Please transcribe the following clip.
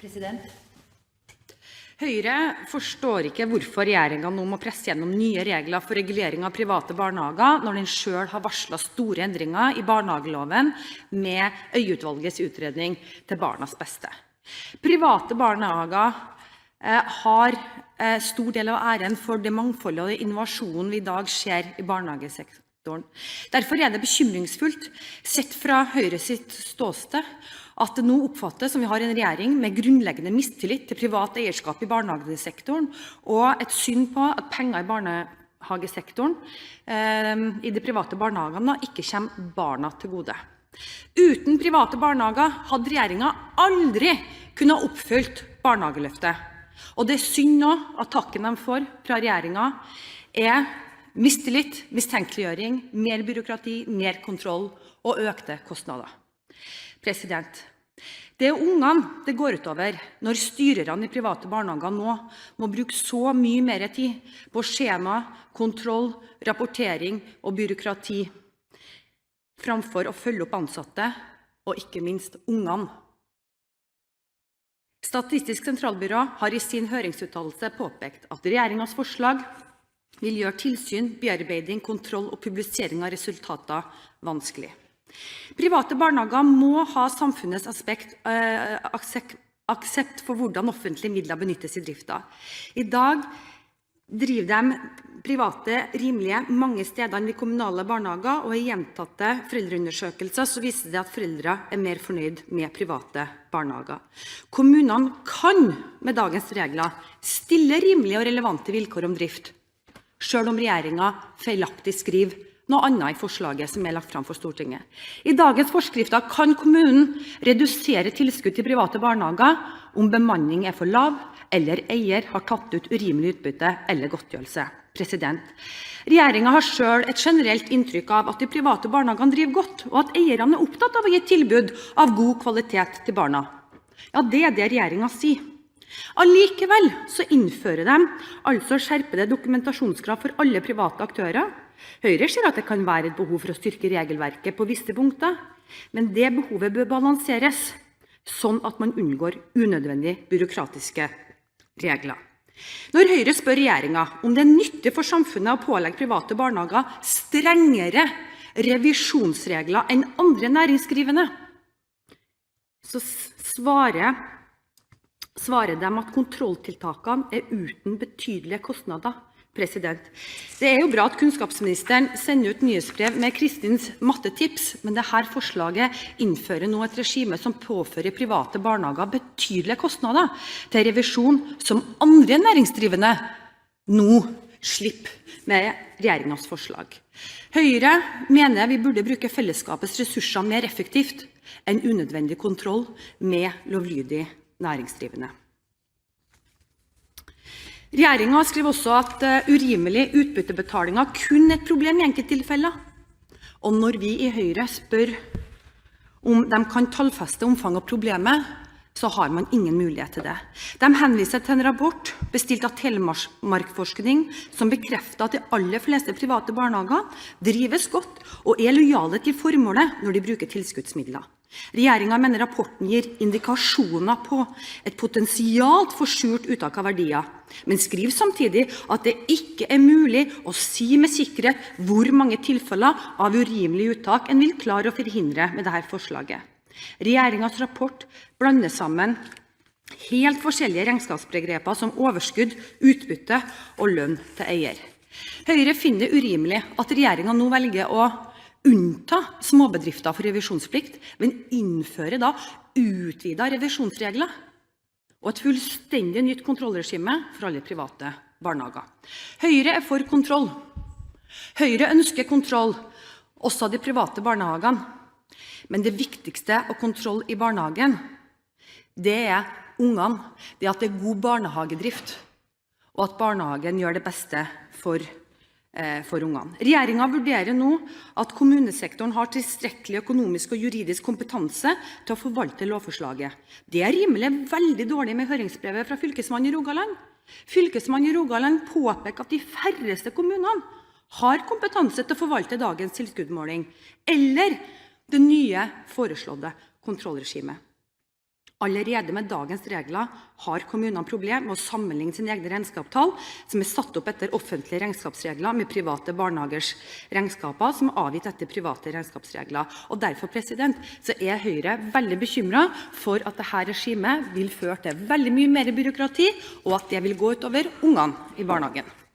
President. Høyre forstår ikke hvorfor regjeringen nå må presse gjennom nye regler for regulering av private barnehager, når den selv har varslet store endringer i barnehageloven med Øie-utvalgets utredning til barnas beste. Private barnehager har stor del av æren for det mangfoldet og innovasjonen vi i dag ser i barnehagesektoren. Derfor er det bekymringsfullt, sett fra Høyre sitt ståsted, at det nå oppfattes som vi har en regjering med grunnleggende mistillit til privat eierskap i barnehagesektoren, og et syn på at penger i barnehagesektoren, i de private barnehagene, ikke kommer barna til gode. Uten private barnehager hadde regjeringen aldri kunnet oppfylt barnehageløftet. Og det er synd nå at takken de får fra regjeringen er mistillit, mistenkeliggjøring, mer byråkrati, mer kontroll og økte kostnader. Det er ungene det går utover når styrerne i private barnehager nå må bruke så mye mer tid på skjema, kontroll, rapportering og byråkrati, framfor å følge opp ansatte og ikke minst ungene. Statistisk sentralbyrå har i sin høringsuttalelse påpekt at regjeringens forslag vil gjøre tilsyn, bearbeiding, kontroll og publisering av resultater vanskelig. Private barnehager må ha samfunnets aksept for hvordan offentlige midler benyttes i driften. I dag driver de private rimelige mange steder enn de kommunale barnehager, og i gjentatte foreldreundersøkelser så viser det at foreldre er mer fornøyd med private barnehager. Kommunene kan med dagens regler stille rimelige og relevante vilkår om drift, selv om regjeringen feilaktig skriver noe annet i forslaget som er lagt frem for Stortinget. I dagens forskrifter kan kommunen redusere tilskudd til private barnehager om bemanning er for lav, eller eier har tatt ut urimelig utbytte eller godtgjørelse. Regjeringen har selv et generelt inntrykk av at de private barnehagene driver godt, og at eierne er opptatt av å gi tilbud av god kvalitet til barna. Ja, det er det regjeringen sier. Allikevel så innfører de altså skjerpede dokumentasjonskrav for alle private aktører. Høyre ser at det kan være et behov for å styrke regelverket på visse punkter, men det behovet bør balanseres, sånn at man unngår unødvendig byråkratiske regler. Når Høyre spør regjeringen om det er nyttig for samfunnet å pålegge private barnehager strengere revisjonsregler enn andre næringsdrivende, så svarer de at kontrolltiltakene er uten betydelige kostnader. Det er jo bra at kunnskapsministeren sender ut nyhetsbrev med Kristins mattetips, men dette forslaget innfører nå et regime som påfører private barnehager betydelige kostnader til revisjon som andre næringsdrivende nå slipper med regjeringens forslag. Høyre mener vi burde bruke fellesskapets ressurser mer effektivt enn unødvendig kontroll med lovlydige næringsdrivende. Regjeringen skriver også at urimelig utbyttebetalinger kun er et problem i enkelttilfeller. Og når vi i Høyre spør om de kan tallfeste omfanget av problemet, så har man ingen mulighet til det. De henviser til en rapport bestilt av Telemarkforskning som bekrefter at de aller fleste private barnehager drives godt og er lojale til formålet når de bruker tilskuddsmidler. Regjeringen mener rapporten gir indikasjoner på et potensial for skjult uttak av verdier, men skriver samtidig at det ikke er mulig å si med sikkerhet hvor mange tilfeller av urimelig uttak en vil klare å forhindre med dette forslaget. Regjeringens rapport blander sammen helt forskjellige regnskapsbegreper som overskudd, utbytte og lønn til eier. Høyre finner det urimelig at regjeringen nå velger å unnta småbedrifter for revisjonsplikt, men innfører da utvidet revisjonsregler og et fullstendig nytt kontrollregime for alle private barnehager. Høyre er for kontroll. Høyre ønsker kontroll også av de private barnehagene, men det viktigste av kontroll i barnehagen, det er ungene, det er at det er god barnehagedrift, og at barnehagen gjør det beste for ungene. Regjeringen vurderer nå at kommunesektoren har tilstrekkelig økonomisk og juridisk kompetanse til å forvalte lovforslaget. Det er rimelig veldig dårlig med høringsbrevet fra Fylkesmannen i Rogaland. Fylkesmannen i Rogaland påpeker at de færreste kommunene har kompetanse til å forvalte dagens tilskuddsmåling eller det nye foreslåtte kontrollregimet. Allerede med dagens regler har kommunene problemer med å sammenligne sine egne regnskapstall, som er satt opp etter offentlige regnskapsregler, med private barnehagers regnskaper, som er avgitt etter private regnskapsregler. Og derfor så er Høyre veldig bekymret for at dette regimet vil føre til veldig mye mer byråkrati, og at det vil gå ut over ungene i barnehagen.